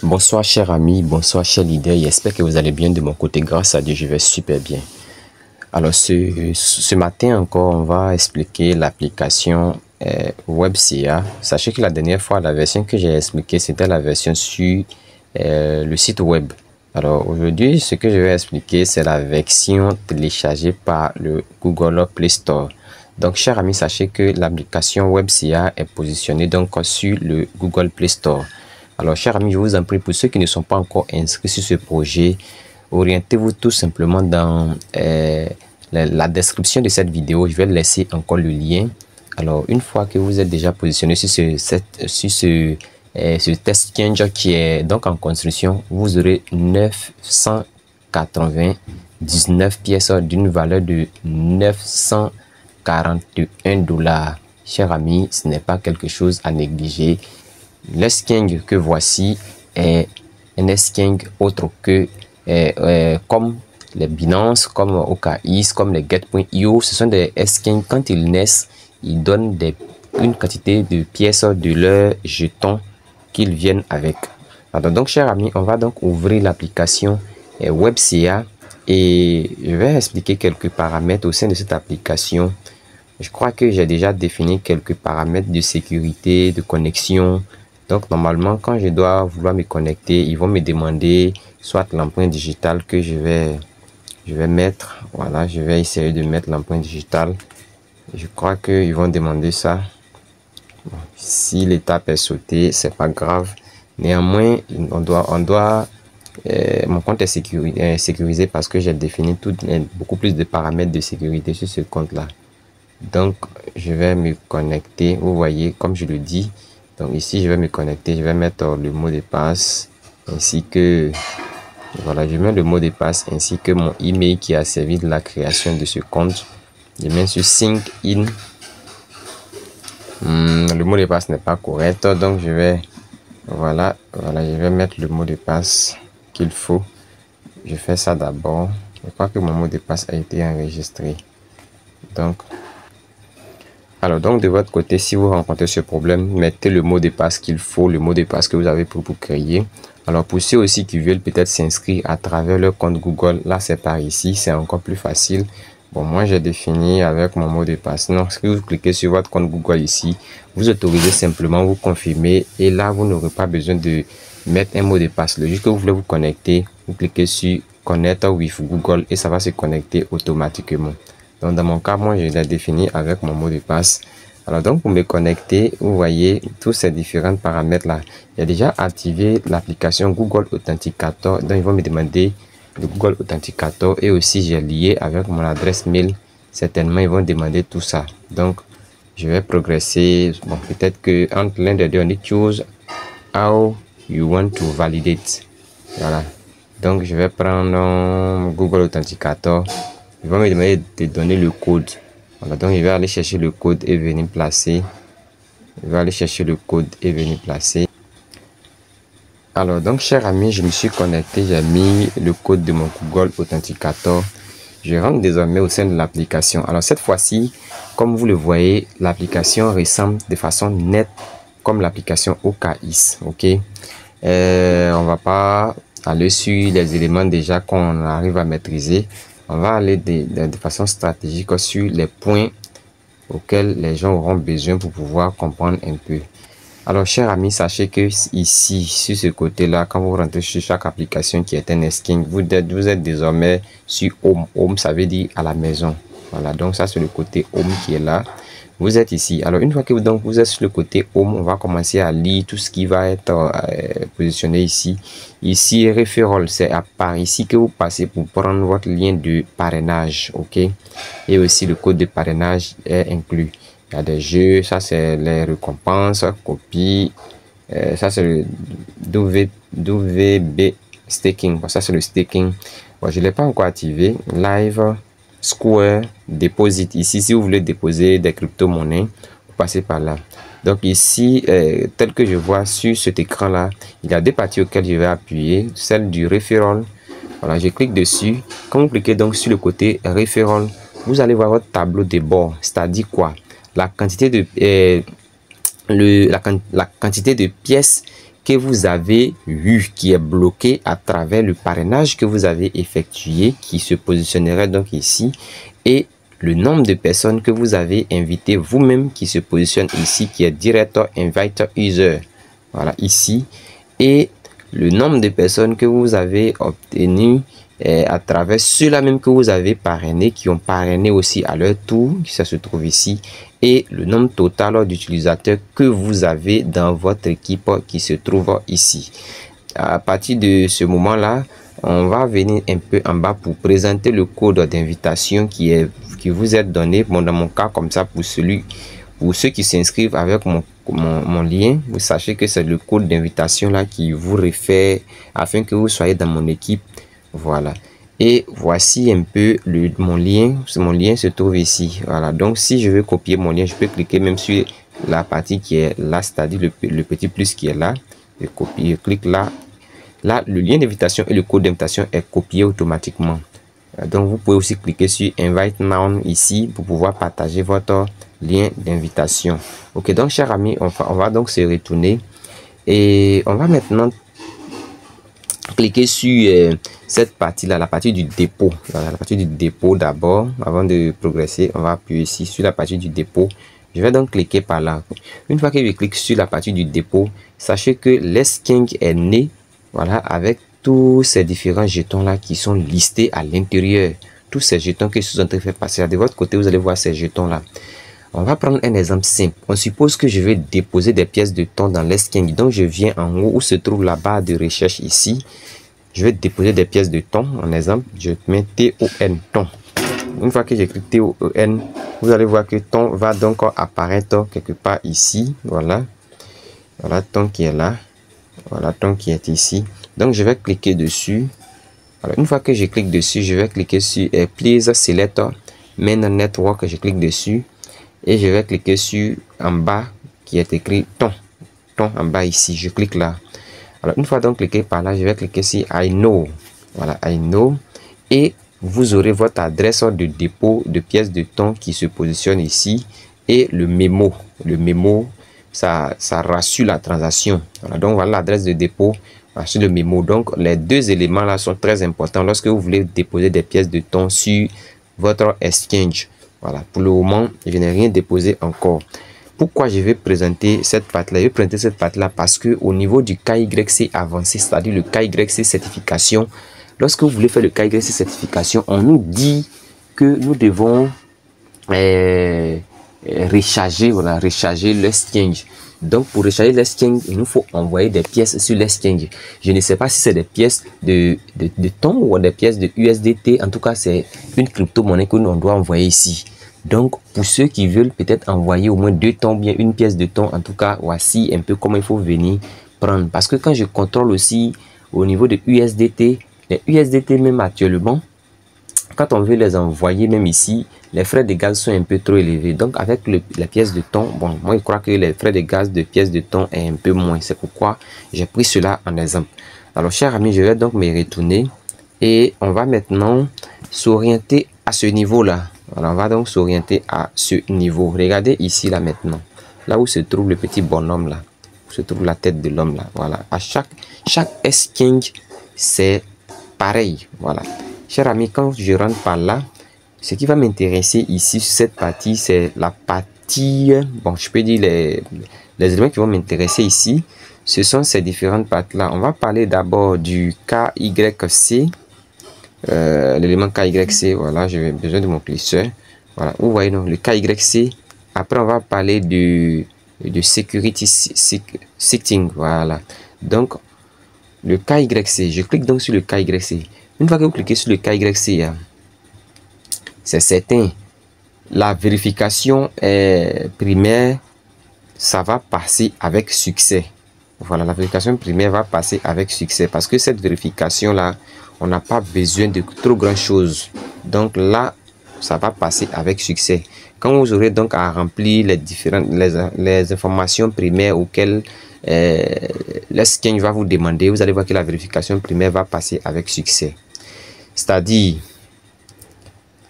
Bonsoir chers amis, bonsoir chers leaders, j'espère que vous allez bien de mon côté, grâce à Dieu je vais super bien. Alors ce matin encore, on va expliquer l'application WebCA. Sachez que la dernière fois, la version que j'ai expliquée, c'était la version sur le site web. Alors aujourd'hui, ce que je vais expliquer, c'est la version téléchargée par le Google Play Store. Donc chers amis, sachez que l'application WebCA est positionnée donc sur le Google Play Store. Alors, chers amis, je vous en prie, pour ceux qui ne sont pas encore inscrits sur ce projet, orientez-vous tout simplement dans la description de cette vidéo. Je vais laisser encore le lien. Alors, une fois que vous êtes déjà positionné sur ce test change qui est donc en construction, vous aurez 999 pièces d'une valeur de 941 $. Chers amis, ce n'est pas quelque chose à négliger. L'esking que voici est un esking autre que comme les Binance, comme OKX, comme les Get.io. Ce sont des eskings, quand ils naissent, ils donnent une quantité de pièces de leurs jetons qu'ils viennent avec. Alors donc, chers amis, on va donc ouvrir l'application WebCA et je vais expliquer quelques paramètres au sein de cette application. Je crois que j'ai déjà défini quelques paramètres de sécurité, de connexion. Donc, normalement, quand je dois vouloir me connecter, ils vont me demander soit l'empreinte digitale que je vais mettre. Voilà, je vais essayer de mettre l'empreinte digitale. Je crois qu'ils vont demander ça. Bon, si l'étape est sautée, c'est pas grave. Néanmoins, mon compte est sécurisé parce que j'ai défini beaucoup plus de paramètres de sécurité sur ce compte-là. Donc, je vais me connecter. Vous voyez, comme je le dis. Donc ici, je vais me connecter, je vais mettre le mot de passe ainsi que, voilà, je mets le mot de passe ainsi que mon email qui a servi de la création de ce compte. Je mets sur Sync In. Le mot de passe n'est pas correct, donc je vais, voilà, je vais mettre le mot de passe qu'il faut. Je fais ça d'abord. Je crois que mon mot de passe a été enregistré. Donc de votre côté, si vous rencontrez ce problème, mettez le mot de passe qu'il faut, le mot de passe que vous avez pour créer. Alors, pour ceux aussi qui veulent peut-être s'inscrire à travers leur compte Google, là, c'est par ici, c'est encore plus facile. Bon, moi, j'ai défini avec mon mot de passe. Non, si vous cliquez sur votre compte Google ici, vous autorisez simplement, vous confirmez, et là, vous n'aurez pas besoin de mettre un mot de passe. Le jour que vous voulez vous connecter, vous cliquez sur Connect with Google et ça va se connecter automatiquement. Donc, dans mon cas, moi, je l'ai défini avec mon mot de passe. Alors, donc, pour me connecter, vous voyez tous ces différents paramètres-là. J'ai déjà activé l'application Google Authenticator. Donc, ils vont me demander le Google Authenticator et aussi j'ai lié avec mon adresse mail. Certainement, ils vont demander tout ça. Donc, je vais progresser. Bon, peut-être que entre l'un des deux, on dit choose how you want to validate. Voilà. Donc, je vais prendre Google Authenticator. Il va me demander de donner le code. Voilà, donc il va aller chercher le code et venir placer. Alors, donc, chers amis, je me suis connecté. J'ai mis le code de mon Google Authenticator. Je rentre désormais au sein de l'application. Alors, cette fois-ci, comme vous le voyez, l'application ressemble de façon nette comme l'application OKX. Ok. On va pas aller sur les éléments déjà qu'on arrive à maîtriser. On va aller de façon stratégique sur les points auxquels les gens auront besoin pour pouvoir comprendre un peu. Alors, chers amis, sachez que ici, sur ce côté-là, quand vous rentrez sur chaque application qui est un esking, vous êtes désormais sur Home. Home, ça veut dire à la maison. Voilà, donc ça, c'est le côté Home qui est là. Vous êtes ici. Alors, une fois que vous êtes sur le côté Home, on va commencer à lire tout ce qui va être positionné ici. Ici, referral, c'est par ici que vous passez pour prendre votre lien de parrainage. OK? Et aussi, le code de parrainage est inclus. Il y a des jeux, ça c'est les récompenses, copie. Ça c'est le WB staking. Ça c'est le staking. Bon, je ne l'ai pas encore activé. Live. Square Deposit. Ici, si vous voulez déposer des crypto-monnaies, vous passez par là. Donc ici, tel que je vois sur cet écran-là, il y a deux parties auxquelles je vais appuyer. Celle du referral. Voilà, je clique dessus. Quand vous cliquez donc sur le côté referral, vous allez voir votre tableau de bord. C'est-à-dire quoi? La quantité de, la quantité de pièces que vous avez eu, qui est bloqué à travers le parrainage que vous avez effectué, qui se positionnerait donc ici, et le nombre de personnes que vous avez invité vous-même qui se positionne ici, qui est Director Invite User, voilà ici, et le nombre de personnes que vous avez obtenu à travers ceux-là même que vous avez parrainé, qui ont parrainé aussi à leur tour, ça se trouve ici, et le nombre total d'utilisateurs que vous avez dans votre équipe qui se trouve ici. À partir de ce moment-là, on va venir un peu en bas pour présenter le code d'invitation qui vous est donné. Bon, dans mon cas, comme ça, pour ceux qui s'inscrivent avec mon lien, vous sachez que c'est le code d'invitation là qui vous réfère afin que vous soyez dans mon équipe. Voilà. Et voici un peu mon lien. Mon lien se trouve ici. Voilà. Donc, si je veux copier mon lien, je peux cliquer même sur la partie qui est là, c'est-à-dire le petit plus qui est là. Je copie, je clique là. Là, le lien d'invitation et le code d'invitation est copié automatiquement. Donc, vous pouvez aussi cliquer sur Invite Now ici pour pouvoir partager votre lien d'invitation. Ok, donc, chers amis, on va donc se retourner et on va maintenant cliquer sur cette partie-là, la partie du dépôt. Voilà, la partie du dépôt d'abord. Avant de progresser, on va appuyer ici sur la partie du dépôt. Je vais donc cliquer par là. Une fois que je clique sur la partie du dépôt, sachez que l'Esking est né, voilà, avec tous ces différents jetons là qui sont listés à l'intérieur. Tous ces jetons que je suis en train de faire passer. De votre côté, vous allez voir ces jetons là. On va prendre un exemple simple. On suppose que je vais déposer des pièces de thon dans l'Esking. Donc, je viens en haut où se trouve la barre de recherche ici. Je vais déposer des pièces de thon. En exemple, je mets TON, thon. Une fois que j'écris TON, vous allez voir que thon va donc apparaître quelque part ici. Voilà. Voilà thon qui est là. Voilà thon qui est ici. Donc, je vais cliquer dessus. Alors, une fois que je clique dessus, je vais cliquer sur Please Select Main Network. Je clique dessus. Et je vais cliquer sur en bas qui est écrit thon en bas ici. Je clique là. Alors, une fois donc cliqué par là, je vais cliquer sur I know. Voilà, I know. Et vous aurez votre adresse de dépôt de pièces de thon qui se positionne ici. Et le mémo. Le mémo, ça rassure la transaction. Voilà, donc voilà l'adresse de dépôt, rassure le mémo. Donc, les deux éléments là sont très importants lorsque vous voulez déposer des pièces de thon sur votre exchange. Voilà, pour le moment, je n'ai rien déposé encore. Pourquoi je vais présenter cette partie-là? Je vais présenter cette partie-là parce que au niveau du KYC avancé, c'est-à-dire le KYC certification, lorsque vous voulez faire le KYC certification, on nous dit que nous devons recharger, voilà, recharger l'exchange. Donc, pour recharger l'exchange, il nous faut envoyer des pièces sur l'exchange. Je ne sais pas si c'est des pièces de thon ou des pièces de USDT. En tout cas, c'est une crypto-monnaie que nous on doit envoyer ici. Donc, pour ceux qui veulent peut-être envoyer au moins 2 thons, bien une pièce de thon, en tout cas, voici un peu comment il faut venir prendre. Parce que quand je contrôle aussi au niveau de USDT, les USDT même actuellement, quand on veut les envoyer même ici, les frais de gaz sont un peu trop élevés. Donc, avec la pièce de thon, bon, moi, je crois que les frais de gaz de pièce de thon est un peu moins. C'est pourquoi j'ai pris cela en exemple. Alors, chers amis, je vais donc me retourner et on va maintenant s'orienter à ce niveau-là. Alors, on va donc s'orienter à ce niveau. Regardez ici, là, maintenant. Là où se trouve le petit bonhomme, là. Où se trouve la tête de l'homme, là. Voilà. À chaque exchange, c'est pareil. Voilà. Chers amis, quand je rentre par là, ce qui va m'intéresser ici, sur cette partie, c'est la partie... Bon, je peux dire les éléments qui vont m'intéresser ici. Ce sont ces différentes parties-là. On va parler d'abord du KYC. L'élément KYC, voilà, j'ai besoin de mon curseur. Voilà, vous voyez donc le KYC. Après, on va parler de security setting. Voilà, donc le KYC. Je clique donc sur le KYC. Une fois que vous cliquez sur le KYC, c'est certain, la vérification primaire, ça va passer avec succès. Voilà, la vérification primaire va passer avec succès parce que cette vérification là, on n'a pas besoin de trop grand chose. Donc là, ça va passer avec succès. Quand vous aurez donc à remplir les informations primaires auxquelles l'exchange va vous demander, vous allez voir que la vérification primaire va passer avec succès. C'est-à-dire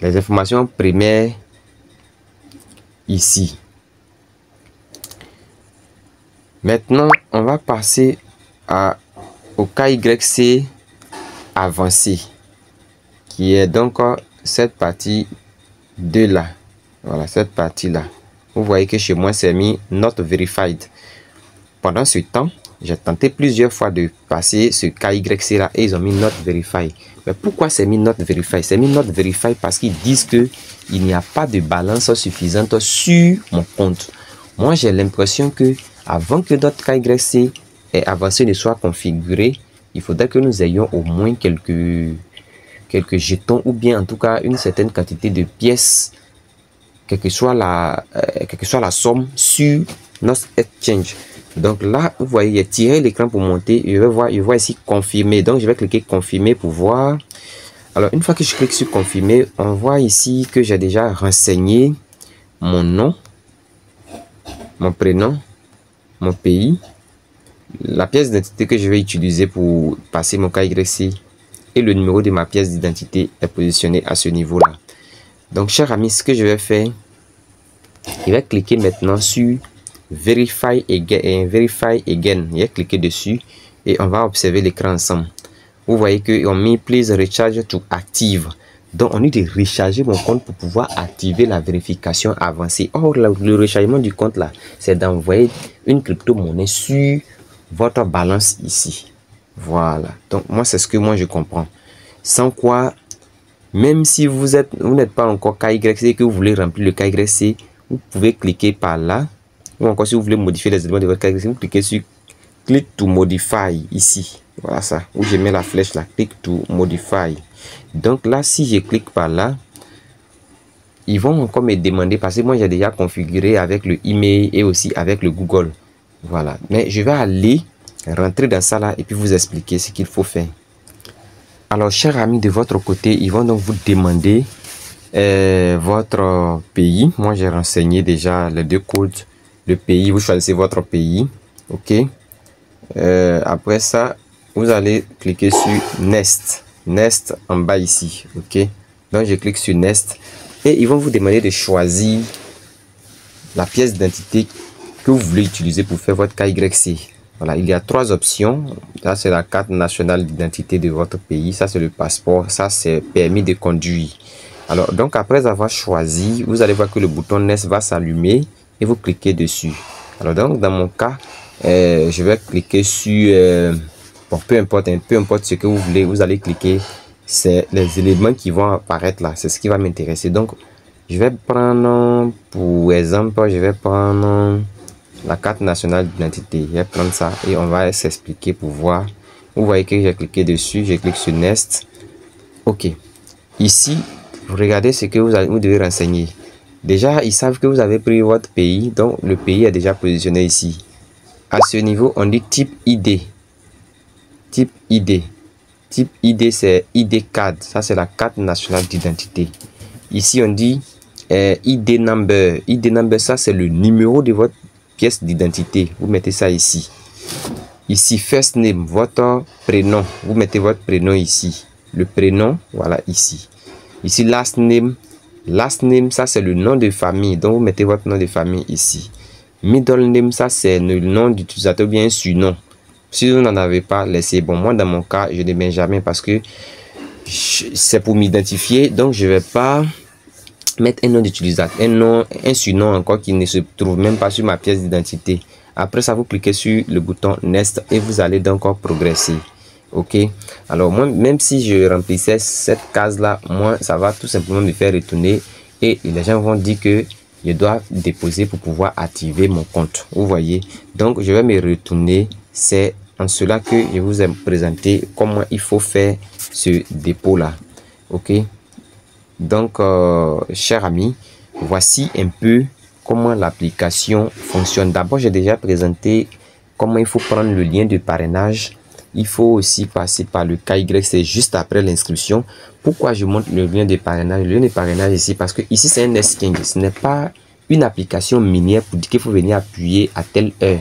les informations primaires ici. Maintenant, on va passer au KYC avancé, qui est donc cette partie de là. Voilà, cette partie-là. Vous voyez que chez moi, c'est mis Not Verified. Pendant ce temps, j'ai tenté plusieurs fois de passer ce KYC là et ils ont mis Not Verified. Mais pourquoi c'est mis Not Verified? C'est mis Not Verified parce qu'ils disent qu'il n'y a pas de balance suffisante sur mon compte. Moi, j'ai l'impression que avant que notre KYC avancé ne soit configuré, il faudrait que nous ayons au moins quelques jetons ou bien en tout cas une certaine quantité de pièces, quelle que soit la somme sur notre exchange. Donc là, vous voyez, il y a tiré l'écran pour monter. Je vois ici confirmer. Donc je vais cliquer confirmer pour voir. Alors une fois que je clique sur confirmer, on voit ici que j'ai déjà renseigné mon nom, mon prénom, mon pays, la pièce d'identité que je vais utiliser pour passer mon KYC et le numéro de ma pièce d'identité est positionné à ce niveau-là. Donc, chers amis, ce que je vais faire, je vais cliquer maintenant sur Verify Again. Je vais cliquer dessus et on va observer l'écran ensemble. Vous voyez qu'ils ont mis Please Recharge to Active. Donc, on dit de recharger mon compte pour pouvoir activer la vérification avancée. Or, le rechargement du compte là, c'est d'envoyer une crypto-monnaie sur votre balance ici. Voilà. Donc, moi, c'est ce que moi je comprends. Sans quoi, même si vous n'êtes pas encore KYC et que vous voulez remplir le KYC, vous pouvez cliquer par là. Ou encore, si vous voulez modifier les éléments de votre KYC, vous cliquez sur Click to Modify ici. Voilà ça. Où je mets la flèche là. Click to Modify. Donc là, si je clique par là, ils vont encore me demander, parce que moi j'ai déjà configuré avec le email et aussi avec le Google. Voilà. Mais je vais aller rentrer dans ça là et puis vous expliquer ce qu'il faut faire. Alors, chers amis, de votre côté, ils vont donc vous demander votre pays. Moi, j'ai renseigné déjà les deux codes. Le pays, vous choisissez votre pays. OK. Après ça, vous allez cliquer sur Next. Next en bas ici. OK. Donc, je clique sur Next. Et ils vont vous demander de choisir la pièce d'identité que vous voulez utiliser pour faire votre KYC. Voilà, il y a trois options. Là, c'est la carte nationale d'identité de votre pays. Ça, c'est le passeport. Ça, c'est permis de conduire. Alors, donc, après avoir choisi, vous allez voir que le bouton Next va s'allumer et vous cliquez dessus. Alors, donc, dans mon cas, je vais cliquer sur... bon, peu importe ce que vous voulez, vous allez cliquer. C'est les éléments qui vont apparaître là. C'est ce qui va m'intéresser. Donc, je vais prendre, pour exemple, je vais prendre... la carte nationale d'identité. Je vais prendre ça et on va s'expliquer pour voir. Vous voyez que j'ai cliqué dessus, je clique sur Next. OK. Ici, vous regardez ce que vous devez renseigner. Déjà, ils savent que vous avez pris votre pays, donc le pays est déjà positionné ici. À ce niveau, on dit type ID. Type ID. Type ID, c'est ID card. Ça, c'est la carte nationale d'identité. Ici, on dit ID number. ID number, ça, c'est le numéro de votre pièce d'identité. Vous mettez ça ici. Ici, first name, votre prénom. Vous mettez votre prénom ici. Le prénom, voilà, ici. Ici, last name. Last name, ça, c'est le nom de famille. Donc, vous mettez votre nom de famille ici. Middle name, ça, c'est le nom d'utilisateur, bien un surnom. Si vous n'en avez pas, laissez. Bon, moi, dans mon cas, je ne mets jamais parce que c'est pour m'identifier. Donc, je ne vais pas mettre un nom d'utilisateur, un surnom encore qui ne se trouve même pas sur ma pièce d'identité. Après ça, vous cliquez sur le bouton Next et vous allez donc progresser. OK. Alors moi, même si je remplissais cette case là, moi ça va tout simplement me faire retourner et les gens vont dire que je dois déposer pour pouvoir activer mon compte. Vous voyez. Donc je vais me retourner. C'est en cela que je vous ai présenté comment il faut faire ce dépôt là. OK. Donc, chers amis, voici un peu comment l'application fonctionne. D'abord, j'ai déjà présenté comment il faut prendre le lien de parrainage. Il faut aussi passer par le KYC juste après l'inscription. Pourquoi je montre le lien de parrainage? Le lien de parrainage ici, parce que ici, c'est un exchange. Ce n'est pas une application minière pour dire qu'il faut venir appuyer à telle heure.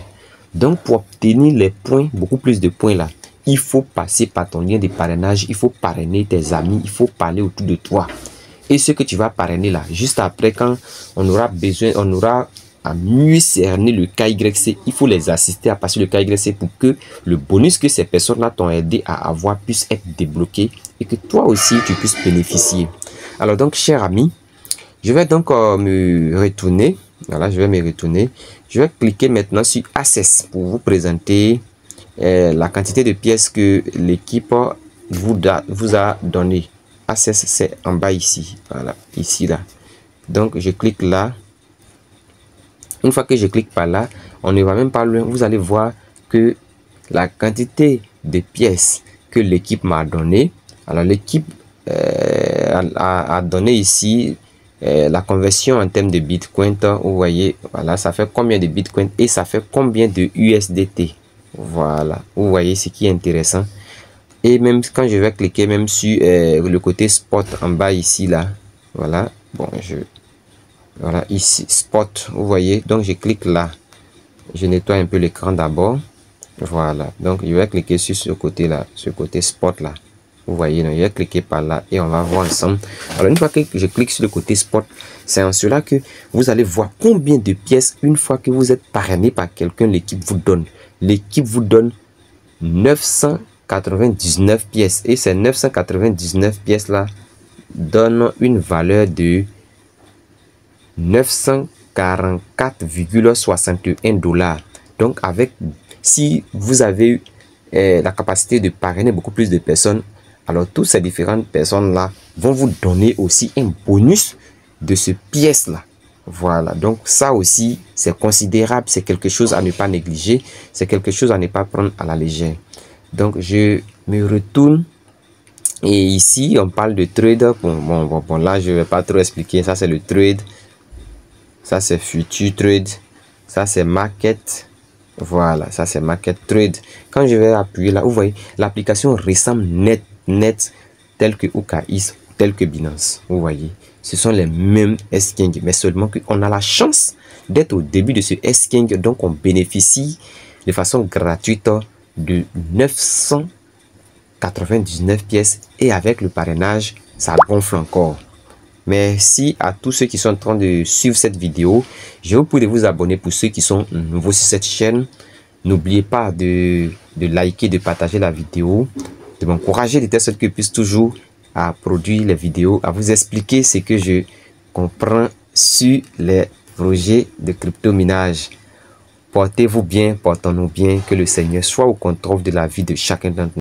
Donc, pour obtenir les points, beaucoup plus de points là, il faut passer par ton lien de parrainage. Il faut parrainer tes amis. Il faut parler autour de toi. Et ce que tu vas parrainer là, juste après, quand on aura besoin, on aura à mieux cerner le KYC. Il faut les assister à passer le KYC pour que le bonus que ces personnes-là t'ont aidé à avoir puisse être débloqué et que toi aussi tu puisses bénéficier. Alors donc, cher ami, je vais donc me retourner. Voilà, je vais me retourner. Je vais cliquer maintenant sur Access pour vous présenter la quantité de pièces que l'équipe vous a donné. Access, c'est en bas ici. Voilà, ici, là. Donc, je clique là. Une fois que je clique par là, on ne va même pas loin. Vous allez voir que la quantité de pièces que l'équipe m'a donné. Alors, l'équipe a donné ici la conversion en termes de Bitcoin. Vous voyez, voilà, ça fait combien de Bitcoin et ça fait combien de USDT. Voilà, vous voyez ce qui est intéressant. Et même quand je vais cliquer même sur le côté spot en bas ici, là. Voilà, bon, voilà, ici, spot, vous voyez. Donc, je clique là. Je nettoie un peu l'écran d'abord. Voilà. Donc, je vais cliquer sur ce côté-là, ce côté spot là. Vous voyez, donc, je vais cliquer par là et on va voir ensemble. Alors, une fois que je clique sur le côté spot, c'est en cela que vous allez voir combien de pièces, une fois que vous êtes parrainé par quelqu'un, l'équipe vous donne. L'équipe vous donne 999 pièces. Et ces 999 pièces-là donnent une valeur de 944,61 $. Donc, si vous avez la capacité de parrainer beaucoup plus de personnes, alors toutes ces différentes personnes-là vont vous donner aussi un bonus de ce pièce-là. Voilà, donc ça aussi, c'est considérable, c'est quelque chose à ne pas négliger, c'est quelque chose à ne pas prendre à la légère. Donc, je me retourne. Et ici, on parle de trade. Bon, là, je ne vais pas trop expliquer. Ça, c'est le trade. Ça, c'est future trade. Ça, c'est market. Voilà, ça, c'est market trade. Quand je vais appuyer là, vous voyez, l'application ressemble net tel que OKX, tel que Binance. Vous voyez, ce sont les mêmes exchanges, mais seulement qu'on a la chance d'être au début de ce exchange. Donc, on bénéficie de façon gratuite de 999 pièces. Et avec le parrainage, ça gonfle encore. Merci à tous ceux qui sont en train de suivre cette vidéo. Je vous prie de vous abonner pour ceux qui sont nouveaux sur cette chaîne. N'oubliez pas de liker, de partager la vidéo, de m'encourager de telle sorte que je puisse toujours à produire les vidéos, à vous expliquer ce que je comprends sur les projets de crypto-minage. Portez-vous bien, portons-nous bien, que le Seigneur soit au contrôle de la vie de chacun d'entre nous.